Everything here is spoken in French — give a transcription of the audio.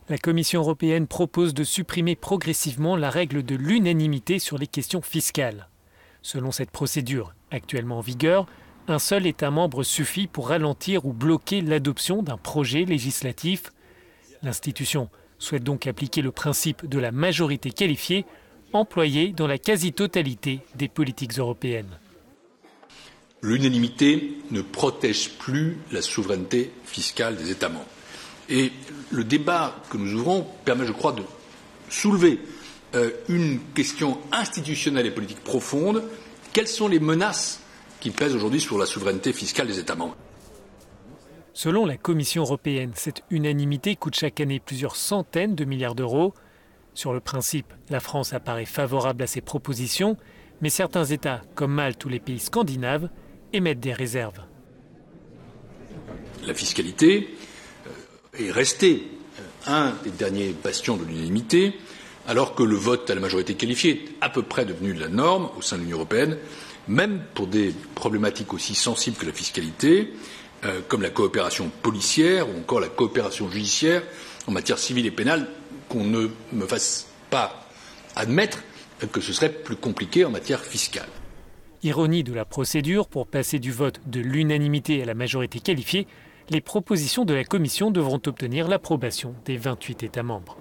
La Commission européenne propose de supprimer progressivement la règle de l'unanimité sur les questions fiscales. Selon cette procédure, actuellement en vigueur, un seul État membre suffit pour ralentir ou bloquer l'adoption d'un projet législatif. L'institution souhaite donc appliquer le principe de la majorité qualifiée employé dans la quasi-totalité des politiques européennes. L'unanimité ne protège plus la souveraineté fiscale des États membres. Et le débat que nous ouvrons permet, je crois, de soulever une question institutionnelle et politique profonde. Quelles sont les menaces qui pèsent aujourd'hui sur la souveraineté fiscale des États membres? Selon la Commission européenne, cette unanimité coûte chaque année plusieurs centaines de milliards d'euros. Sur le principe, la France apparaît favorable à ces propositions, mais certains États, comme Malte ou les pays scandinaves, émettent des réserves. La fiscalité est restée un des derniers bastions de l'unanimité, alors que le vote à la majorité qualifiée est à peu près devenu la norme au sein de l'Union européenne, même pour des problématiques aussi sensibles que la fiscalité, comme la coopération policière ou encore la coopération judiciaire en matière civile et pénale, qu'on ne me fasse pas admettre que ce serait plus compliqué en matière fiscale. Ironie de la procédure, pour passer du vote de l'unanimité à la majorité qualifiée, les propositions de la Commission devront obtenir l'approbation des 28 États membres.